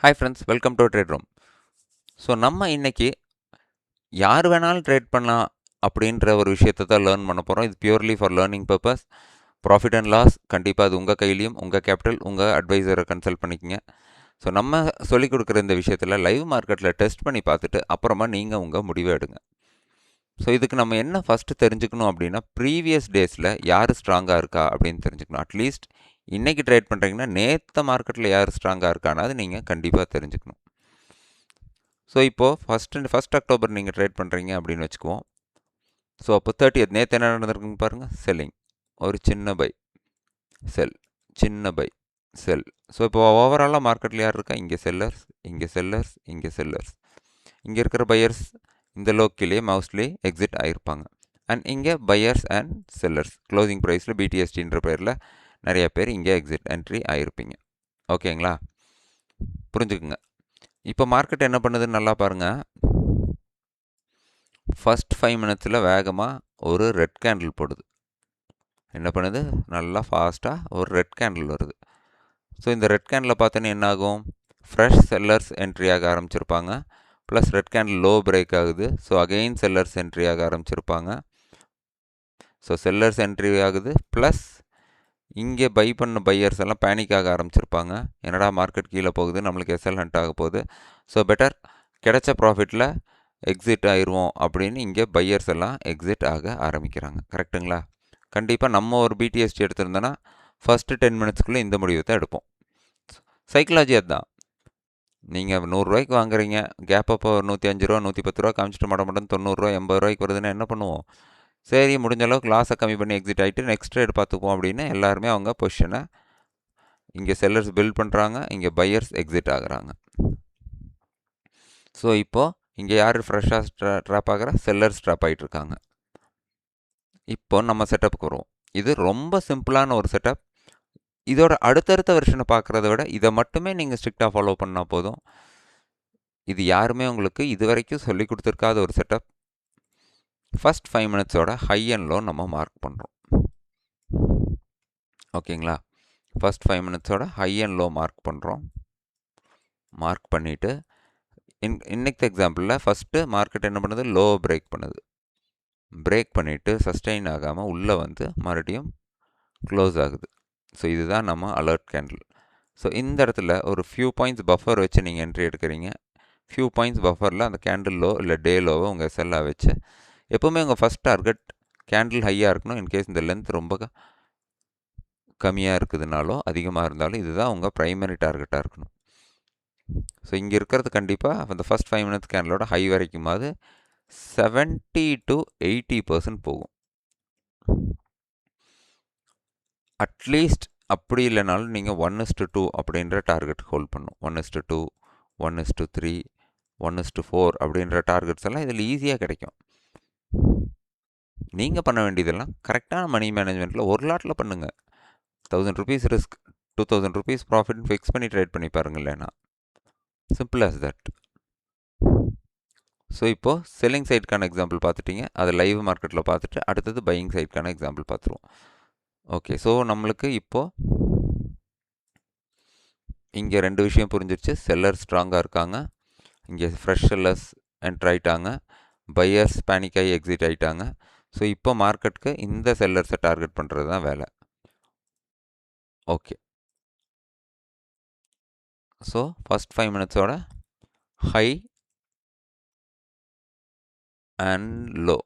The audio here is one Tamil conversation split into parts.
Hi friends, welcome to trade room. So நம்ம இன்னைக்கு யார் வேணாலும் ட்ரேட் பண்ணலாம் அப்படின்ற ஒரு விஷயத்தை தான் லேர்ன் பண்ண போகிறோம். இது purely for learning purpose. Profit and loss கண்டிப்பாக அது உங்கள் கையிலையும், உங்கள் கேபிட்டல், உங்கள் அட்வைசரை கன்சல்ட் பண்ணிக்கங்க. ஸோ நம்ம சொல்லிக் கொடுக்குற இந்த விஷயத்தில் லைவ் மார்க்கெட்டில் டெஸ்ட் பண்ணி பார்த்துட்டு அப்புறமா நீங்கள் உங்கள் முடிவை எடுங்க. ஸோ இதுக்கு நம்ம என்ன ஃபஸ்ட்டு தெரிஞ்சுக்கணும் அப்படின்னா, ப்ரீவியஸ் டேஸில் யார் ஸ்ட்ராங்காக இருக்கா அப்படின்னு தெரிஞ்சுக்கணும். அட்லீஸ்ட் இன்றைக்கி ட்ரேட் பண்ணுறீங்கன்னா நேற்று மார்க்கெட்டில் யார் ஸ்ட்ராங்காக இருக்கான்னு அது நீங்கள் கண்டிப்பாக தெரிஞ்சுக்கணும். ஸோ இப்போது ஃபஸ்ட் அக்டோபர் நீங்கள் ட்ரேட் பண்ணுறீங்க அப்படின்னு வச்சுக்குவோம். ஸோ அப்போ 30th நேற்று என்ன நடந்திருக்குன்னு பாருங்கள். செல்லிங், ஒரு சின்ன பை, செல், சின்ன பை, செல். ஸோ இப்போ ஓவராலாக மார்க்கெட்டில் யார் இருக்கா? இங்கே செல்லர்ஸ், இங்கே செல்லர்ஸ், இங்கே செல்லர்ஸ். இங்கே இருக்கிற பையர்ஸ் இந்த லோக்கிலே மோஸ்ட்லி எக்ஸிட் ஆகிருப்பாங்க. அண்ட் இங்கே பையர்ஸ் அண்ட் செல்லர்ஸ் க்ளோசிங் ப்ரைஸில் பிடிஎஸ்டின்ற பேரில் நிறைய பேர் இங்கே எக்ஸிட் என்ட்ரி ஆகிருப்பீங்க. ஓகேங்களா? புரிஞ்சுக்குங்க. இப்போ மார்க்கெட் என்ன பண்ணுதுன்னு நல்லா பாருங்கள். ஃபஸ்ட் 5 மினிட்ஸில் வேகமாக ஒரு ரெட் கேண்டில் போடுது. என்ன பண்ணுது? நல்லா ஃபாஸ்ட்டாக ஒரு ரெட் கேண்டில் வருது. ஸோ இந்த ரெட் கேண்டில் பார்த்தோன்னே என்ன ஆகும்? ஃப்ரெஷ் செல்லர்ஸ் என்ட்ரி ஆக ஆரம்பிச்சிருப்பாங்க. Plus red candle low break ஆகுது. ஸோ அகெயின் செல்லர்ஸ் என்ட்ரி ஆக ஆரம்பிச்சிருப்பாங்க. ஸோ செல்லர்ஸ் என்ட்ரி ஆகுது. ப்ளஸ் இங்கே பை பண்ண பையர்ஸ் எல்லாம் பேனிக் ஆக ஆரம்பிச்சிருப்பாங்க. என்னடா மார்க்கெட் கீழே போகுது, நம்மளுக்கு எஸ்எல் ஹண்ட் ஆக போகுது. ஸோ பெட்டர் கிடைச்ச ப்ராஃபிட்டில் எக்ஸிட் ஆயிடுவோம் அப்படின்னு இங்கே பையர்ஸ் எல்லாம் எக்ஸிட் ஆக ஆரம்பிக்கிறாங்க. கரெக்டுங்களா? கண்டிப்பாக நம்ம ஒரு பிடிஎஸ்டி எடுத்திருந்தோன்னா ஃபஸ்ட்டு 10 மினிட்ஸ்க்குள்ளே இந்த முடிவை தான் எடுப்போம். சைக்கலாஜி அதுதான். நீங்கள் 100 ரூபாய்க்கு வாங்குறீங்க, கேப் அப்போ 105 ரூபா 110 ரூபா காமிச்சிட்டு மடமடன் 90 ரூபா 80 ரூபாய்க்கு வருதுன்னா என்ன பண்ணுவோம்? சரி, முடிஞ்ச அளவுக்கு லாஸை கம்மி பண்ணி எக்ஸிட் ஆகிட்டு நெக்ஸ்ட் ட்ரேட் பார்த்துக்குவோம் அப்படின்னு எல்லாருமே அவங்க பொசிஷனை இங்கே செல்லர்ஸ் பில்ட் பண்ணுறாங்க, இங்கே பையர்ஸ் எக்ஸிட் ஆகுறாங்க. ஸோ இப்போது இங்கே யார் ஃப்ரெஷ்ஷாக ட்ராப் ஆகிற? செல்லர்ஸ் ட்ராப் ஆகிட்டு இருக்காங்க. இப்போ நம்ம செட்டப்புக்கு வருவோம். இது ரொம்ப சிம்பிளான ஒரு செட்டப். இதோட அடுத்தடுத்த வெர்ஷனை பார்க்குறத விட இதை மட்டுமே நீங்கள் ஸ்ட்ரிக்டாக ஃபாலோ பண்ணால் போதும். இது யாருமே உங்களுக்கு இது வரைக்கும் சொல்லி கொடுத்துருக்காத ஒரு செட்டப். ஃபஸ்ட் 5 மினிட்ஸோட ஹை அண்ட் லோ நம்ம மார்க் பண்ணுறோம். ஓகேங்களா? ஃபஸ்ட் 5 மினிட்ஸோட ஹை அண்ட் லோ மார்க் பண்ணுறோம். மார்க் பண்ணிவிட்டு இன்னைக்கு எக்ஸாம்பிளில் ஃபஸ்ட்டு மார்க்கெட் என்ன பண்ணுது? லோ பிரேக் பண்ணுது. பிரேக் பண்ணிவிட்டு சஸ்டெயின் ஆகாமல் உள்ளே வந்து மறுபடியும் க்ளோஸ் ஆகுது. ஸோ இதுதான் நம்ம அலர்ட் கேண்டில். ஸோ இந்த இடத்துல ஒரு ஃபியூ பாயிண்ட்ஸ் பஃபர் வச்சு நீங்கள் என்ட்ரி எடுக்கிறீங்க. ஃபியூ பாயிண்ட்ஸ் பஃபரில் அந்த கேண்டில் லோ இல்லை டே லோவை உங்கள் செல்லாக வச்சு எப்போவுமே உங்கள் ஃபஸ்ட் டார்கெட் கேண்டில் ஹையாக இருக்கணும். இன்கேஸ் இந்த லென்த் ரொம்ப கம்மியாக இருக்குதுனாலோ அதிகமாக இருந்தாலும் இதுதான் உங்கள் ப்ரைமரி டார்கெட்டாக இருக்கணும். ஸோ இங்கே இருக்கிறது கண்டிப்பாக அந்த ஃபஸ்ட் 5 மினிட்ஸ் கேண்டிலோட ஹை வரைக்குமாவது 70 to 80% போகும். அட்லீஸ்ட் அப்படி இல்லைனாலும் நீங்கள் 1:2 அப்படின்ற டார்கெட் ஹோல்ட் பண்ணணும். 1:2, 1:3, 1:4 அப்படின்ற டார்கெட்ஸ் எல்லாம் இதில் ஈஸியாக கிடைக்கும். நீங்கள் பண்ண வேண்டியதெல்லாம் கரெக்டான மணி மேனேஜ்மெண்ட்டில் ஒரு லாட்டில் பண்ணுங்கள். 1000 rupees ரிஸ்க், 2000 rupees ப்ராஃபிட்னு ஃபிக்ஸ் பண்ணி ட்ரேட் பண்ணி பாருங்கள். இல்லைனா சிம்பிள் ஆஸ் தட். ஸோ இப்போது செல்லிங் சைடுக்கான எக்ஸாம்பிள் பார்த்துட்டிங்க. அதை லைவ் மார்க்கெட்டில் பார்த்துட்டு அடுத்தது பையிங் சைடுக்கான எக்ஸாம்பிள் பார்த்துருவோம். ஓகே, ஸோ நம்மளுக்கு இப்போது இங்கே 2 விஷயம் புரிஞ்சிருச்சு. செல்லர் ஸ்ட்ராங்காக இருக்காங்க, இங்கே ஃப்ரெஷ் செல்லர்ஸ் என்ட்ரு ஆகிட்டாங்க, பையர்ஸ் பேனிக் ஆகி எக்ஸிட் ஆகிட்டாங்க. ஸோ இப்போ மார்க்கெட்டுக்கு இந்த செல்லர்ஸை டார்கெட் பண்ணுறது தான் வேலை. ஓகே, ஸோ ஃபஸ்ட் 5 மினிட்ஸோட ஹை அண்ட் லோ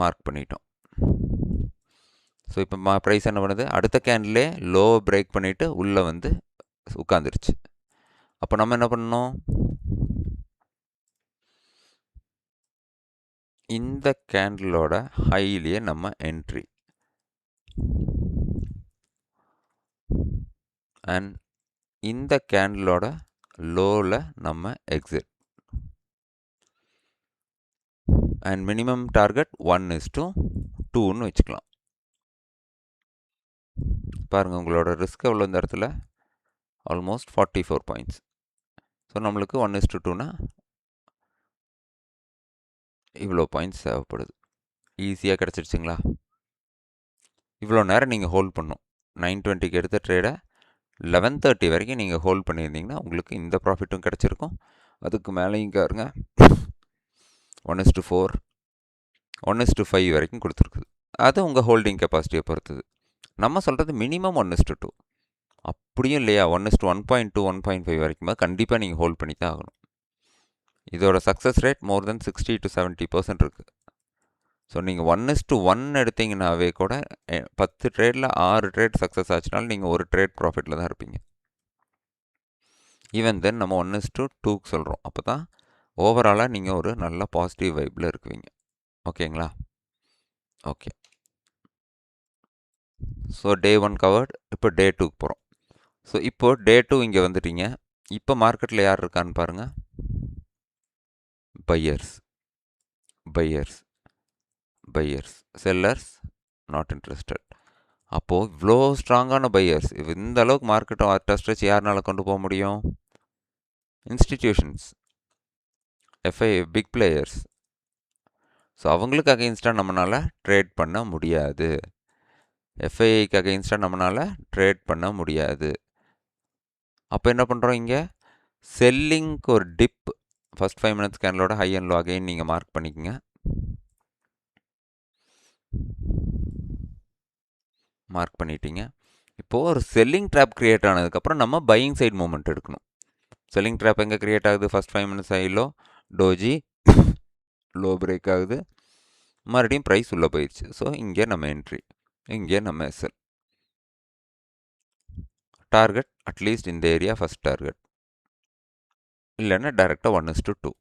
மார்க் பண்ணிட்டோம். ஸோ இப்போ ப்ரைஸ் என்ன பண்ணுது? அடுத்த கேண்டிலே லோ பிரேக் பண்ணிவிட்டு உள்ளே வந்து உட்காந்துருச்சு. அப்போ நம்ம என்ன பண்ணணும்? இந்த கேண்டிலோட ஹையிலேயே நம்ம என்ட்ரி அண்ட் இந்த கேண்டிலோட லோவில் நம்ம எக்ஸிட் அண்ட் மினிமம் டார்கெட் 1:2ன்னு வச்சுக்கலாம். பாருங்கள், உங்களோட ரிஸ்க் எவ்வளோ இந்த இடத்துல? Almost 44 points. ஸோ நம்மளுக்கு 1:2னா இவ்வளோ பாயிண்ட்ஸ் தேவைப்படுது. ஈஸியாக கிடச்சிருச்சுங்களா? இவ்வளோ நேரம் நீங்கள் ஹோல்ட் பண்ணணும். 9:20க்கு எடுத்த ட்ரேடை 11:30 வரைக்கும் நீங்கள் ஹோல்ட் பண்ணியிருந்தீங்கன்னா உங்களுக்கு இந்த ப்ராஃபிட்டும் கிடச்சிருக்கும். அதுக்கு மேலேயும் பாருங்க 1:4 1:5 வரைக்கும் கொடுத்துருக்குது. அது உங்கள் ஹோல்டிங் கெப்பாசிட்டியை பொறுத்தது. நம்ம சொல்கிறது மினிமம் 1:2. அப்படியும் இல்லையா 1:1.2 1.5 வரைக்கும் கண்டிப்பாக நீங்கள் ஹோல்ட் பண்ணி தான் ஆகணும். இதோட success rate more then 60 to 70% இருக்குது. ஸோ நீங்கள் 1:1 எடுத்தீங்கன்னாவே கூட 10 ட்ரேடில் 6 ட்ரேட் சக்ஸஸ் ஆச்சுனாலும் நீங்கள் ஒரு ட்ரேட் ப்ராஃபிட்டில் தான் இருப்பீங்க. ஈவன் தென் நம்ம 1:2க்கு சொல்கிறோம். அப்போ தான் ஓவராலாக நீங்கள் ஒரு நல்ல பாசிட்டிவ் வைப்பில் இருக்குவீங்க. ஓகேங்களா? ஓகே. So day 1 covered. இப்போ டே 2க்கு போகிறோம். ஸோ இப்போது டே 2 இங்கே வந்துட்டீங்க. இப்போ மார்க்கெட்டில் யார் இருக்கான்னு பாருங்கள். Buyers sellers not interested. அப்போது இவ்வளோ ஸ்ட்ராங்கான பையர்ஸ், இந்த அளவுக்கு மார்க்கெட்டை டஸ்ட் வச்சு யாருனால கொண்டு போக முடியும்? Institutions, FI, big players. So அவங்களுக்கு அகெயின்ஸ்டாக நம்மளால் ட்ரேட் பண்ண முடியாது. எஃப்ஐஐக்கு அகெயின்ஸ்டாக நம்மளால் ட்ரேட் பண்ண முடியாது. அப்போ என்ன பண்ணுறோம்? இங்கே செல்லிங்க்கு ஒரு டிப் ஃபஸ்ட் 5 minutes கேண்டலோட ஹை அண்ட் லோ அகைன் நீங்கள் மார்க் பண்ணிக்கோங்க. மார்க் பண்ணிட்டீங்க. இப்போது ஒரு செல்லிங் ட்ராப் க்ரியேட் ஆனதுக்கப்புறம் நம்ம பையிங் சைட் மூமெண்ட் எடுக்கணும். செல்லிங் ட்ராப் எங்கே க்ரியேட் ஆகுது? First 5 minutes high low doji low break ஆகுது, மறுபடியும் ப்ரைஸ் உள்ளே போயிடுச்சு. ஸோ இங்கே நம்ம என்ட்ரி, இங்கே நம்ம எஸ்எல். டார்கெட் அட்லீஸ்ட் இந்த ஏரியா ஃபஸ்ட் டார்கெட், இல்லைன்னா டேரெக்டாக 1:2.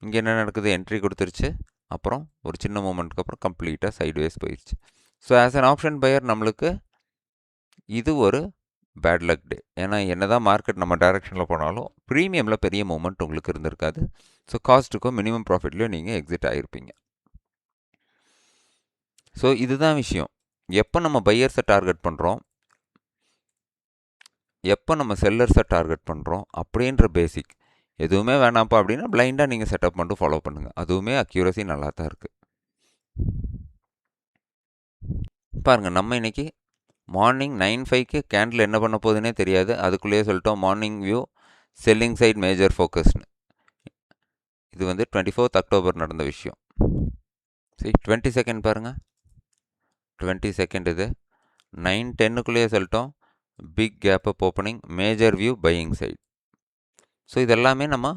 இங்கே என்ன நடக்குது? என்ட்ரி கொடுத்துருச்சு, அப்புறம் ஒரு சின்ன மூமெண்ட்டுக்கு அப்புறம் கம்ப்ளீட்டாக சைட்வேஸ் போயிடுச்சு. So as an option pier நம்மளுக்கு இது ஒரு பேட் லக் டே. ஏன்னா என்ன தான் மார்க்கெட் நம்ம டைரெக்ஷனில் போனாலும் ப்ரீமியமில் பெரிய மூமெண்ட் உங்களுக்கு இருந்திருக்காது. ஸோ காஸ்ட்டுக்கும் மினிமம் ப்ராஃபிட்லேயும் நீங்கள் எக்ஸிட் ஆகிருப்பீங்க. ஸோ இதுதான் விஷயம். எப்போ நம்ம பையர்ஸை டார்கெட் பண்ணுறோம், எப்போ நம்ம செல்லர்ஸை டார்கெட் பண்ணுறோம் அப்படின்ற பேசிக் எதுவுமே வேணாம்ப்பா அப்படின்னா பிளைண்டாக நீங்கள் செட்டப் பண்ணிட்டு ஃபாலோ பண்ணுங்கள். அதுவுமே அக்யூரசி நல்லா தான் இருக்குது. பாருங்கள், நம்ம இன்றைக்கி மார்னிங் 9:05க்கு கேண்டில் என்ன பண்ண போகுதுன்னே தெரியாது. அதுக்குள்ளேயே சொல்லிட்டோம் morning view selling side major ஃபோக்கஸ்னு. இது வந்து 24th October நடந்த விஷயம். சரி, 22nd பாருங்கள். 22nd இது 9:10க்குள்ளேயே சொல்லிட்டோம் big gap up opening major view buying side. So இதெல்லாமே நம்ம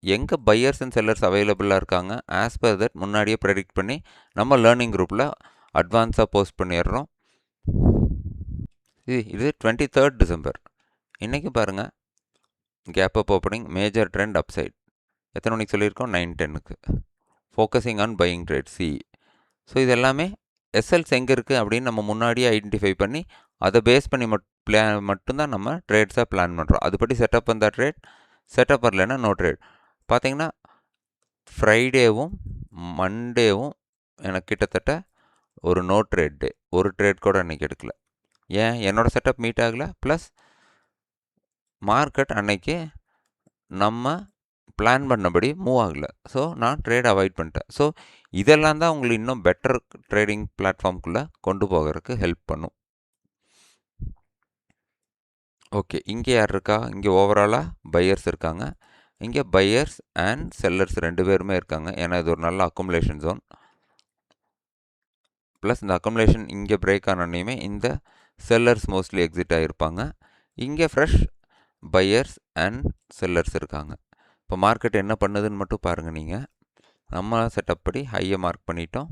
எங்கே பையர்ஸ் அண்ட் செல்லர்ஸ் அவைலபிளாக இருக்காங்க ஆஸ் பர் தட் முன்னாடியே ப்ரெடிக்ட் பண்ணி நம்ம லேர்னிங் குரூப்பில் அட்வான்ஸாக போஸ்ட் பண்ணிடுறோம். இது 23rd December. இன்றைக்கி பாருங்கள் gap up opening major trend up side. எத்தனை மணிக்கு சொல்லியிருக்கோம்? 9:10க்கு. Focusing on buying trade C. So இது எல்லாமே எஸ்எல்ஸ் எங்கே இருக்குது அப்படின்னு நம்ம முன்னாடியே ஐடென்டிஃபை பண்ணி அதை பேஸ் பண்ணி மட்டும்தான் நம்ம ட்ரேட்ஸாக பிளான் பண்ணுறோம். அதுபடி செட்டப் வந்தால் ட்ரேட், செட்டப் வரலைன்னா நோ ட்ரேட். பார்த்தீங்கன்னா ஃப்ரைடேவும் மண்டேவும் எனக்கு கிட்டத்தட்ட ஒரு நோ ட்ரேட் டே. ஒரு ட்ரேட் கூட அன்றைக்கி எடுக்கல. ஏன்? என்னோடய செட்டப் மீட் ஆகலை. ப்ளஸ் மார்க்கெட் அன்னைக்கு நம்ம பிளான் பண்ணபடி மூவ் ஆகலை. ஸோ நான் ட்ரேட் அவாய்ட் பண்ணிட்டேன். ஸோ இதெல்லாம் தான் உங்களுக்கு இன்னும் பெட்டர் ட்ரேடிங் பிளாட்ஃபார்முக்குள்ளே கொண்டு போகிறதுக்கு ஹெல்ப் பண்ணும். ஓகே, இங்கே யார் இருக்கா? இங்கே ஓவராலாக பையர்ஸ் இருக்காங்க. இங்கே பையர்ஸ் அண்ட் செல்லர்ஸ் 2 பேருமே இருக்காங்க. ஏன்னா இது ஒரு நல்ல அக்குமுலேஷன் ஜோன். ப்ளஸ் இந்த அக்குமுலேஷன் இங்கே பிரேக் ஆனோடனேயுமே இந்த செல்லர்ஸ் மோஸ்ட்லி எக்ஸிட் ஆகிருப்பாங்க. இங்கே ஃப்ரெஷ் பையர்ஸ் அண்ட் செல்லர்ஸ் இருக்காங்க. இப்போ மார்க்கெட் என்ன பண்ணுதுன்னு மட்டும் பாருங்கள். நீங்கள் நம்ம செட்டப் படி ஹையை மார்க் பண்ணிட்டோம்,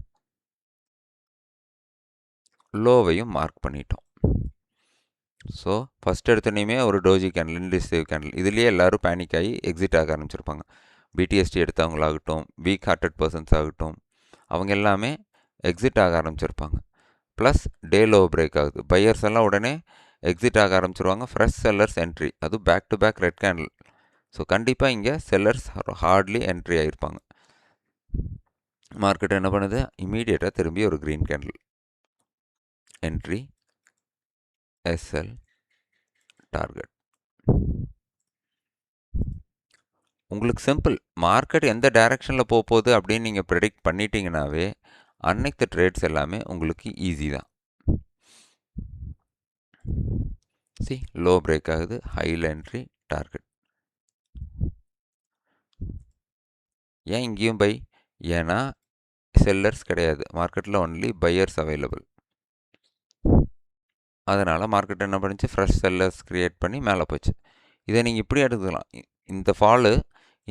லோவையும் மார்க் பண்ணிட்டோம். ஸோ ஃபஸ்ட் எடுத்தோடனேயுமே ஒரு டோஜி கேண்டில், இன்டிசேவ் கேண்டில், இதுலேயே எல்லோரும் பேனிக் ஆகி எக்ஸிட் ஆக ஆரம்பிச்சிருப்பாங்க. பிடிஎஸ்டி எடுத்தவங்களாகட்டும், வீக் ஹார்ட்டட் பர்சன்ஸ் ஆகட்டும், அவங்க எல்லாமே எக்ஸிட் ஆக ஆரம்பிச்சிருப்பாங்க. ப்ளஸ் டே லோ பிரேக் ஆகுது, பையர்ஸ் எல்லாம் உடனே எக்ஸிட் ஆக ஆரம்பிச்சிருவாங்க. ஃப்ரெஷ் செல்லர்ஸ் என்ட்ரி, அதுவும் back to back red candle. So கண்டிப்பாக இங்கே செல்லர்ஸ் ஹார்ட்லி என்ட்ரி ஆகிருப்பாங்க. மார்க்கெட் என்ன பண்ணுது? இமீடியட்டாக திரும்பி ஒரு green candle entry, SL, target. உங்களுக்கு சிம்பிள். மார்க்கெட் எந்த டைரெக்ஷனில் போகுது அப்படின்னு நீங்கள் ப்ரெடிக்ட் பண்ணிட்டீங்கன்னாவே அன்னைக்கு ட்ரேட்ஸ் எல்லாமே உங்களுக்கு ஈஸி தான். சி லோ பிரேக் ஆகுது, ஹையில் என்ட்ரி டார்கெட். ஏன் இங்கேயும் பை? ஏன்னா செல்லர்ஸ் கிடையாது மார்க்கெட்டில், ஒன்லி பையர்ஸ் அவைலபிள். அதனால் மார்க்கெட் என்ன பண்ணிச்சு, ஃப்ரெஷ் செல்லர்ஸ் க்ரியேட் பண்ணி மேலே போச்சு. இதை நீங்கள் இப்படி எடுத்துக்கலாம், இந்த ஃபாலு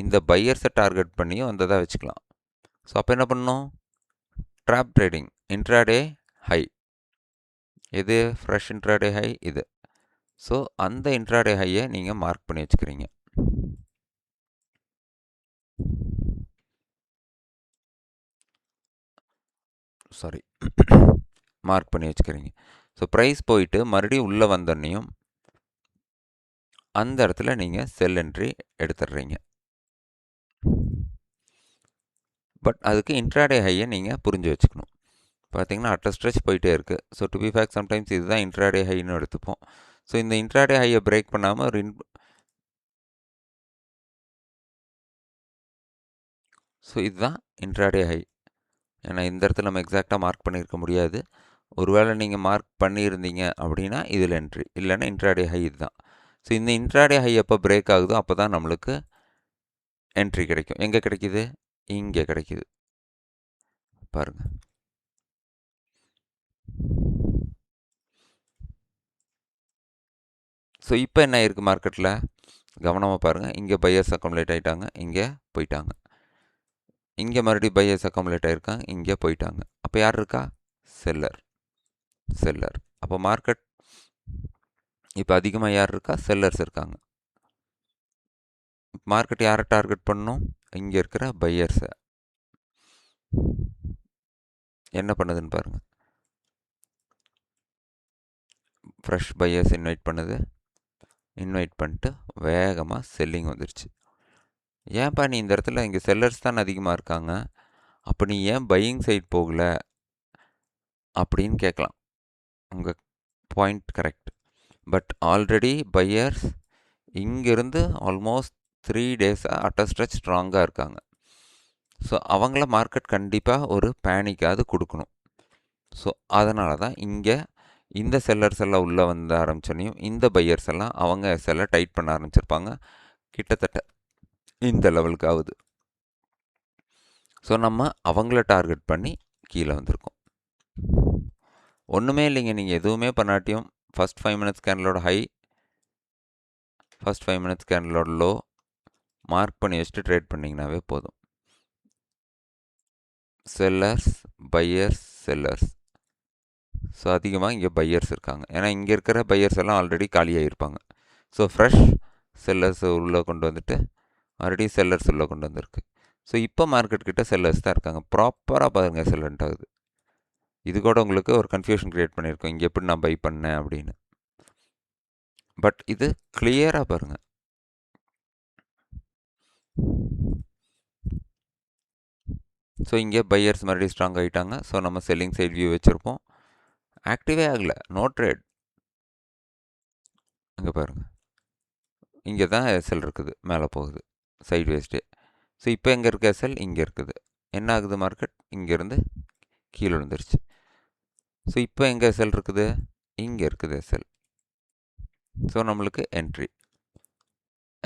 இந்த பையர்ஸை டார்கெட் பண்ணியும் வந்ததாக வச்சுக்கலாம். ஸோ அப்போ என்ன பண்ணணும், ட்ராப் ட்ரேடிங், இன்ட்ராடே ஹை, இது ஃப்ரெஷ் இன்ட்ராடே ஹை இது. ஸோ அந்த இன்ட்ராடே ஹையை நீங்கள் மார்க் பண்ணி வச்சுக்கிறீங்க. சாரி மார்க் பண்ணி வச்சுக்கிறீங்க. ஸோ ப்ரைஸ் போயிட்டு மறுபடியும் உள்ளே வந்தோன்னையும் அந்த இடத்துல நீங்கள் செல் என்ட்ரி எடுத்துடுறீங்க. பட் அதுக்கு இன்ட்ராடே ஹையை நீங்கள் புரிஞ்சு வச்சுக்கணும். பார்த்தீங்கன்னா அட்ட ஸ்ட்ரெச் போயிட்டே இருக்குது. So to be fact sometimes இதுதான் இன்ட்ராடே ஹைன்னு எடுத்துப்போம். ஸோ இந்த இன்ட்ராடே ஹையை பிரேக் பண்ணாமல் ஒரு ஸோ இதுதான் இன்ட்ராடே ஹை. ஏன்னா இந்த இடத்துல நம்ம எக்ஸாக்டாக மார்க் பண்ணியிருக்க முடியாது. ஒருவேளை நீங்கள் மார்க் பண்ணியிருந்தீங்க அப்படின்னா இதில் என்ட்ரி, இல்லைன்னா இன்ட்ராடே ஹை இதுதான். ஸோ இந்த இன்ட்ராடே ஹை எப்போ பிரேக் ஆகுதோ அப்போ தான் நம்மளுக்கு என்ட்ரி கிடைக்கும். எங்கே கிடைக்கிது, இங்கே கிடைக்கிது பாருங்கள். ஸோ இப்போ என்ன ஆயிருக்கு மார்க்கெட்டில், கவனமாக பாருங்கள். இங்கே பையர்ஸ் அக்கமுலேட் ஆகிட்டாங்க, இங்கே போயிட்டாங்க. இங்கே மறுபடியும் பையர்ஸ் அக்கமுலேட் ஆகிருக்காங்க, இங்கே போயிட்டாங்க. அப்போ யார் இருக்கா, செல்லர். அப்போ மார்க்கெட் இப்போ அதிகமாக யார் இருக்கா, செல்லர்ஸ் இருக்காங்க. மார்க்கெட் யாரை டார்கெட் பண்ணணும், இங்கே இருக்கிற பையர்ஸை. என்ன பண்ணுதுன்னு பாருங்கள், ஃப்ரெஷ் பையர்ஸ் இன்வைட் பண்ணிட்டு வேகமாக செல்லிங் வந்துருச்சு. ஏன்ப்பா நீ இந்த இடத்துல இங்கே செல்லர்ஸ் தான் அதிகமாக இருக்காங்க, அப்போ நீ ஏன் பையிங் சைட் போகல அப்படின்னு கேட்கலாம். உங்கள் point correct. But already buyers இங்கேருந்து ஆல்மோஸ்ட் 3 டேஸாக அட்ட ஸ்ட்ரெச் ஸ்ட்ராங்காக இருக்காங்க. ஸோ அவங்கள மார்க்கெட் கண்டிப்பாக ஒரு பேனிக்காவது கொடுக்கணும். ஸோ அதனால தான் இங்கே இந்த செல்லர்ஸ் எல்லாம் உள்ளே வந்து ஆரம்பிச்சோன்னையும் இந்த பையர்ஸ் எல்லாம் அவங்க எஸ்எல்லை டைட் பண்ண ஆரம்பிச்சிருப்பாங்க, கிட்டத்தட்ட இந்த லெவலுக்கு ஆகுது. ஸோ நம்ம அவங்கள டார்கெட் பண்ணி கீழே வந்திருக்கோம். ஒன்றுமே இல்லைங்க, நீங்கள் எதுவுமே பண்ணாட்டியும் ஃபஸ்ட் 5 மினிட்ஸ் கேண்டலோட ஹை, ஃபஸ்ட் 5 மினிட்ஸ் கேண்டலோட லோ மார்க் பண்ணி வச்சுட்டு ட்ரேட் பண்ணிங்கனாவே போதும். Sellers, buyers, sellers. ஸோ அதிகமாக இங்கே பையர்ஸ் இருக்காங்க, ஏன்னா இங்கே இருக்கிற பையர்ஸ் எல்லாம் ஆல்ரெடி காலியாகிருப்பாங்க. ஸோ ஃப்ரெஷ் செல்லர்ஸ் உள்ளே கொண்டு வந்துட்டு மறுபடியும் செல்லர்ஸ் உள்ளே கொண்டு வந்திருக்கு. ஸோ இப்போ மார்க்கெட் கிட்ட செல்லர்ஸ் தான் இருக்காங்க. ப்ராப்பராக பாருங்கள் செல்லண்ட் ஆகுது. இது கூட உங்களுக்கு ஒரு கன்ஃபியூஷன் க்ரியேட் பண்ணியிருக்கோம், இங்கே எப்படி நான் பை பண்ணேன் அப்படின்னு. பட் இது கிளியராக பாருங்கள். ஸோ இங்கே பையர்ஸ் மறுபடியும் ஸ்ட்ராங் ஆகிட்டாங்க. ஸோ நம்ம செல்லிங் சைட் வியூ வச்சுருப்போம், ஆக்டிவே ஆகலை, நோ ட்ரேட். இங்கே பாருங்கள், இங்கே தான் எஸ்எல் இருக்குது, மேலே போகுது சைட் வேஸ்டே. ஸோ இப்போ எங்கே இருக்குது எஸ்எல், இங்கே இருக்குது. என்ன ஆகுது, மார்க்கெட் இங்கேருந்து கீழே விழுந்துருச்சு. ஸோ இப்போ எங்கே எஸ்எல் இருக்குது, இங்கே இருக்குது எஸ்எல். ஸோ நம்மளுக்கு என்ட்ரி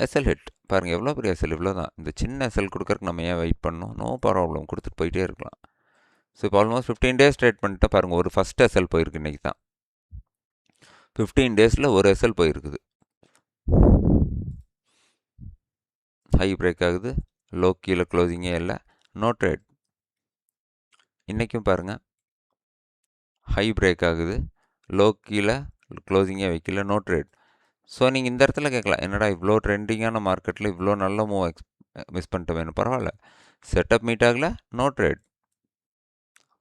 எஸ்எல் ஹிட். பாருங்கள் எவ்வளோ பெரிய எஸ்எல், இவ்வளோ தான். இந்த சின்ன எஸ்எல் கொடுக்கறக்கு நம்ம ஏன் வெயிட் பண்ணோம், நோ ப்ராப்ளம், கொடுத்துட்டு போயிட்டே இருக்கலாம். ஸோ இப்போ ஆல்மோஸ்ட் 15 டேஸ் ட்ரேட் பண்ணிட்டு பாருங்கள், ஒரு ஃபஸ்ட் எஸ்எல் போயிருக்கு இன்றைக்கி தான். 15 டேஸில் ஒரு எஸ்எல் போயிருக்குது. ஹை பிரேக் ஆகுது, லோ கீழே க்ளோசிங்கே இல்லை, நோ ட்ரேட். இன்றைக்கும் பாருங்கள் ஹை பிரேக் ஆகுது, லோ கீழே க்ளோசிங்கே வைக்கல, நோ ட்ரேட். ஸோ நீங்கள் இந்த இடத்துல கேட்கலாம், என்னடா இவ்வளோ ட்ரெண்டிங்கான மார்க்கெட்டில் இவ்வளோ நல்ல மூவ் மிஸ் பண்ணிட்டு வேணும். பரவாயில்ல, செட்டப் மீட் ஆகலை, நோ ட்ரேட்.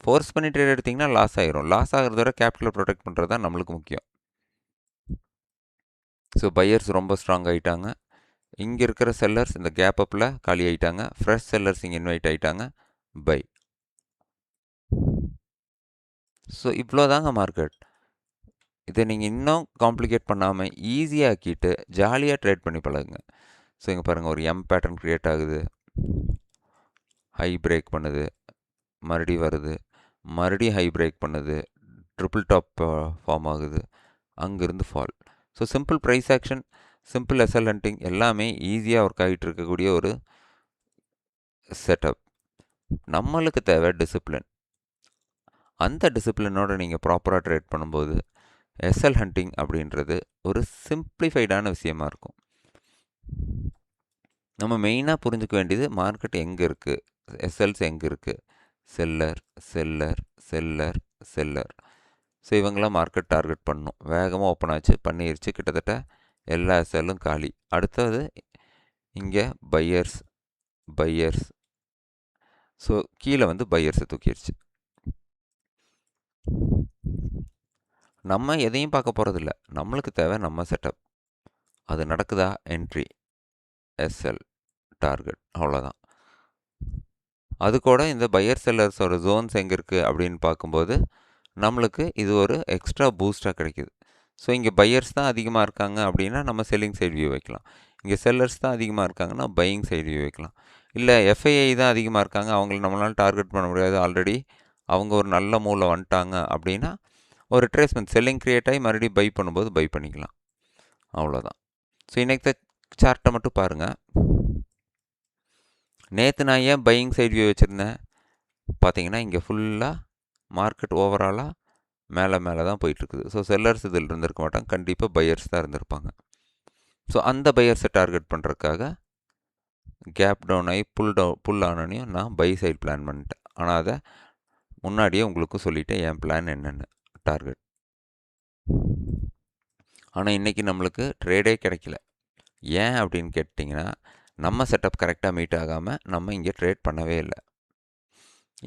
ஃபோர்ஸ் பண்ணி ட்ரேட் எடுத்திங்கன்னா லாஸ் ஆகிரும். லாஸ் ஆகிறத விட கேபிட்டலை ப்ரொடெக்ட் பண்ணுறது தான் நம்மளுக்கு முக்கியம். ஸோ பையர்ஸ் ரொம்ப ஸ்ட்ராங் ஆகிட்டாங்க. இங்கே இருக்கிற செல்லர்ஸ் இந்த கேப் அப்பில் காலி ஆகிட்டாங்க, ஃப்ரெஷ் செல்லர்ஸ் இங்கே இன்வைட் ஆகிட்டாங்க, பை. ஸோ இவ்வளோ தாங்க மார்க்கெட். இதை நீங்கள் இன்னும் காம்ப்ளிகேட் பண்ணாமல் ஈஸியாக ஆக்கிட்டு ஜாலியாக ட்ரேட் பண்ணி பழகுங்க. ஸோ இங்கே பாருங்கள், ஒரு எம் பேட்டர்ன் க்ரியேட் ஆகுது, ஹை பிரேக் பண்ணுது, மறுபடியும் வருது, மறுபடியும் ஹை பிரேக் பண்ணுது, ட்ரிபிள் டாப் ஃபார்ம் ஆகுது, அங்கேருந்து fall. So simple price action, simple SL hunting எல்லாமே ஈஸியாக ஒர்க் ஆகிட்டு இருக்கக்கூடிய ஒரு செட்டப். நம்மளுக்கு தேவை டிசிப்ளின். அந்த டிசிப்ளினோட நீங்கள் ப்ராப்பராக ட்ரேட் பண்ணும்போது எஸ்எல் ஹண்டிங் அப்படின்றது ஒரு சிம்பிளிஃபைடான விஷயமா இருக்கும். நம்ம மெயினாக புரிஞ்சுக்க வேண்டியது மார்க்கெட் எங்கே இருக்குது, எஸ்எல்ஸ் எங்கே இருக்குது, seller seller seller seller. So இவங்களாம் மார்க்கெட் டார்கெட் பண்ணணும். வேகமாக ஓப்பன் ஆச்சு, பண்ணிருச்சு, கிட்டத்தட்ட எல்லா எஸ்எல்லும் காலி. அடுத்தது இங்கே பையர்ஸ் பையர்ஸ். ஸோ கீழே வந்து பையர்ஸை தூக்கிடுச்சு. நம்ம எதையும் பார்க்க போகிறதில்ல, நம்மளுக்கு தேவை நம்ம செட்டப். அது நடக்குதா, என்ட்ரி, எஸ்எல், டார்கெட், அவ்வளோதான். அது கூட இந்த பையர் செல்லர்ஸோட ஜோன்ஸ் எங்கே இருக்குது அப்படின்னு பார்க்கும்போது நம்மளுக்கு இது ஒரு எக்ஸ்ட்ரா பூஸ்டாக கிடைக்கிது. ஸோ இங்கே பையர்ஸ் தான் அதிகமாக இருக்காங்க அப்படின்னா நம்ம செல்லிங் சைடு வியூ வைக்கலாம். இங்கே செல்லர்ஸ் தான் அதிகமாக இருக்காங்கன்னா பையிங் சைடு வியூ வைக்கலாம். இல்லை எஃப்ஐஐ தான் அதிகமாக இருக்காங்க, அவங்கள நம்மளால் டார்கெட் பண்ண முடியாது, ஆல்ரெடி அவங்க ஒரு நல்ல மூவில் வந்துட்டாங்க அப்படின்னா ஒரு ரிட்ரேஸ்மெண்ட் செல்லிங் க்ரியேட் ஆகி மறுபடியும் பை பண்ணும்போது பை பண்ணிக்கலாம். அவ்வளோதான். ஸோ இன்றைக்கி சார்ட்டை மட்டும் பாருங்கள். நேற்று நான் ஏன் பையிங் சைடு வியூ வச்சுருந்தேன் பார்த்தீங்கன்னா, இங்கே ஃபுல்லாக மார்க்கெட் ஓவராலாக மேலே தான் போயிட்டுருக்குது. ஸோ செல்லர்ஸ் இதில் இருந்திருக்க மாட்டாங்க, கண்டிப்பாக பையர்ஸ் தான் இருந்திருப்பாங்க. ஸோ அந்த பையர்ஸை டார்கெட் பண்ணுறதுக்காக கேப் டவுன் ஆகி புல் ஆனோனையும் நான் பை சைடு பிளான் பண்ணிட்டேன். ஆனால் அதை முன்னாடியே உங்களுக்கு சொல்லிட்டேன் என் பிளான் என்னென்னு, டார்கெட். ஆனால் இன்றைக்கி நம்மளுக்கு ட்ரேடே கிடைக்கல. ஏன் அப்படின்னு கேட்டிங்கன்னா, நம்ம செட்டப் கரெக்டாக மீட் ஆகாமல் நம்ம இங்கே ட்ரேட் பண்ணவே இல்லை.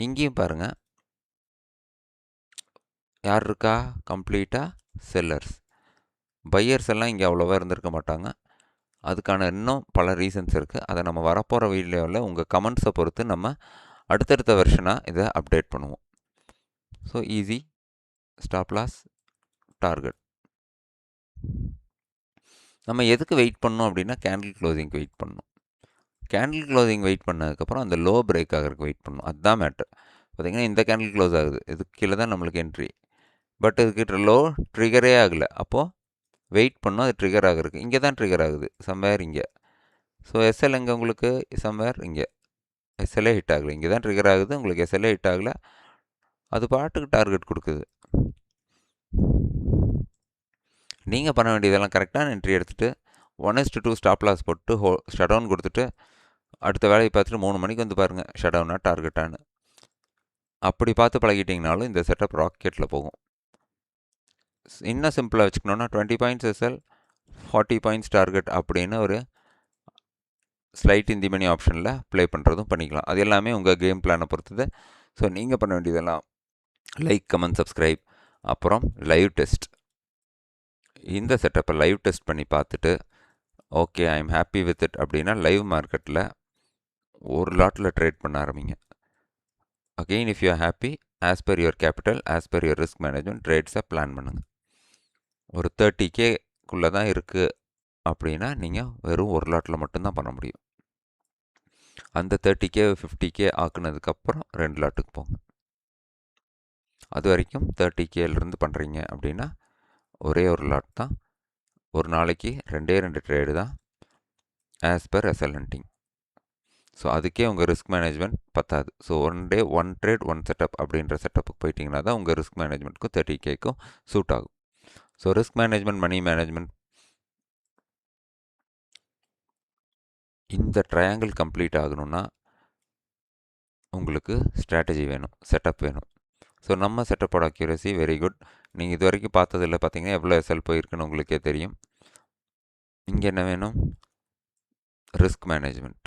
இங்கேயும் பாருங்கள், யார் இருக்கா, கம்ப்ளீட்டாக செல்லர்ஸ். பையர்ஸ் எல்லாம் இங்கே அவ்வளோவா இருந்திருக்க மாட்டாங்க. அதுக்கான இன்னும் பல ரீசன்ஸ் இருக்குது. அதை நம்ம வரப்போகிற வீடியோவில் உங்கள் கமெண்ட்ஸை பொறுத்து நம்ம அடுத்தடுத்த வெர்ஷனாக இதை அப்டேட் பண்ணுவோம். So easy, stop loss, target. நம்ம எதுக்கு வெயிட் பண்ணணும் அப்படின்னா கேண்டில் க்ளோசிங்க்கு வெயிட் பண்ணணும். கேண்டில் க்ளோசிங் வெயிட் பண்ணதுக்கப்புறம் அந்த லோ பிரேக் ஆகிறதுக்கு வெயிட் பண்ணணும். அதுதான் மேட்ரு. பார்த்திங்கன்னா இந்த கேண்டில் க்ளோஸ் ஆகுது, இதுக்கு கீழே தான் நம்மளுக்கு என்ட்ரி. பட் இதுக்கிட்ட லோ ட்ரிகரே ஆகலை. அப்போது வெயிட் பண்ணணும் அது ட்ரிகர் ஆகிறதுக்கு. இங்கே தான் ட்ரிகர் ஆகுது, சம்வேர் இங்கே. ஸோ எஸ்எல் எங்கே உங்களுக்கு, சம்வேர் இங்கே. எஸ்எல்ஏ ஹிட் ஆகலை, இங்கே தான் ட்ரிகர் ஆகுது, உங்களுக்கு எஸ்எல்ஏ ஹிட் ஆகலை, அது பாட்டுக்கு டார்கெட் கொடுக்குது. நீங்கள் பண்ண வேண்டியதெல்லாம் கரெக்டான என்ட்ரி எடுத்துகிட்டு 1:2 ஸ்டாப் லாஸ் போட்டு ஷட் டவுன் கொடுத்துட்டு அடுத்த வேலையை பார்த்துட்டு 3 மணிக்கு வந்து பாருங்கள் ஷட் டவுனா டார்கெட்டானு. அப்படி பார்த்து பழகிட்டிங்கனாலும் இந்த செட்டப் ராக்கெட்டில் போகும். இன்னும் சிம்பிளாக வச்சுக்கணுன்னா 20 பாயிண்ட்ஸ் எஸ்எல், 40 பாயிண்ட்ஸ் டார்கெட் அப்படின்னு ஒரு ஸ்லைட் இந்தி மணி ஆப்ஷனில் ப்ளே பண்ணுறதும் பண்ணிக்கலாம். அது எல்லாமே உங்கள் கேம் பிளானை பொறுத்தது. ஸோ நீங்கள் பண்ண வேண்டியதெல்லாம் லைக், கமெண்ட், சப்ஸ்கிரைப், அப்புறம் லைவ் டெஸ்ட். இந்த செட்டப்பை லைவ் டெஸ்ட் பண்ணி பார்த்துட்டு okay I am happy with it அப்படின்னா லைவ் மார்க்கெட்டில் ஒரு லாட்டில் ட்ரேட் பண்ண ஆரம்பிங்க. Again if you are happy, as per your capital, as per your risk management ட்ரேட்ஸை பிளான் பண்ணுங்கள். ஒரு 30Kக்குள்ளே தான் இருக்குது அப்படின்னா நீங்கள் வெறும் ஒரு லாட்டில் மட்டும்தான் பண்ண முடியும். அந்த 30K 50K ஆக்குனதுக்கப்புறம் 2 லாட்டுக்கு போங்க. அது வரைக்கும் 30Kலேருந்து பண்ணுறீங்க அப்படின்னா ஒரே ஒரு லாட் தான், ஒரு நாளைக்கு 2 ட்ரேடு தான் as per SL hunting. So அதுக்கே உங்கள் ரிஸ்க் மேனேஜ்மெண்ட் பத்தாது. ஸோ 1 டே 1 ட்ரேட் 1 செட்டப் அப்படின்ற செட்டப்புக்கு போயிட்டிங்கன்னா தான் உங்கள் ரிஸ்க் மேனேஜ்மெண்ட்டுக்கும் 30Kக்கும் சூட் ஆகும். So risk management, money management, இந்த ட்ரையாங்கிள் கம்ப்ளீட் ஆகணும்னா உங்களுக்கு ஸ்ட்ராட்டஜி வேணும், செட்டப் வேணும். ஸோ நம்ம செட்டப்போட அக்யூரசி வெரி குட். நீங்கள் இது வரைக்கும் பார்த்ததில்ல, பார்த்தீங்கன்னா எவ்வளோ எஸ்எல் போயிருக்குன்னு உங்களுக்கே தெரியும். இங்கே என்ன வேணும், ரிஸ்க் மேனேஜ்மெண்ட்.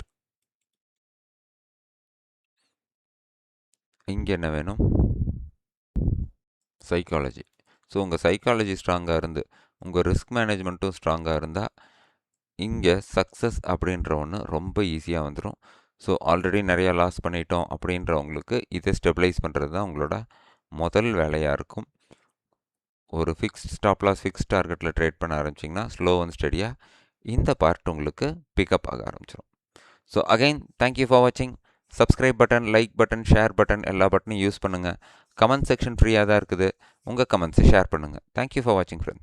இங்கே என்ன வேணும், சைக்காலஜி. ஸோ உங்கள் சைக்காலஜி ஸ்ட்ராங்காக இருந்து உங்கள் ரிஸ்க் மேனேஜ்மெண்ட்டும் ஸ்ட்ராங்காக இருந்தால் இங்கே சக்ஸஸ் அப்படின்ற ஒன்று ரொம்ப ஈஸியாக வந்துடும். ஸோ ஆல்ரெடி நிறையா லாஸ் பண்ணிட்டோம் அப்படின்றவங்களுக்கு இதை ஸ்டெபிளைஸ் பண்ணுறது தான் உங்களோட முதல் வேலையாக இருக்கும். ஒரு ஃபிக்ஸ்ட் ஸ்டாப் லாஸ், ஃபிக்ஸ்ட் டார்கெட்டில் ட்ரேட் பண்ண ஆரம்பிச்சிங்கன்னா ஸ்லோ அண்ட் ஸ்டடியாக இந்த பார்ட் உங்களுக்கு பிக்கப் ஆக ஆரம்பிச்சிடும். ஸோ அகைன் தேங்க்யூ ஃபார் வாட்சிங். Subscribe button, like button, share button எல்லா பட்டனையும் யூஸ் பண்ணுங்கள். கமெண்ட் செக்ஷன் ஃப்ரீயாக தான் இருக்குது, உங்கள் கமெண்ட்ஸை ஷேர் பண்ணுங்கள். தேங்க்யூ ஃபார் வாட்சிங் ஃப்ரெண்ட்ஸ்.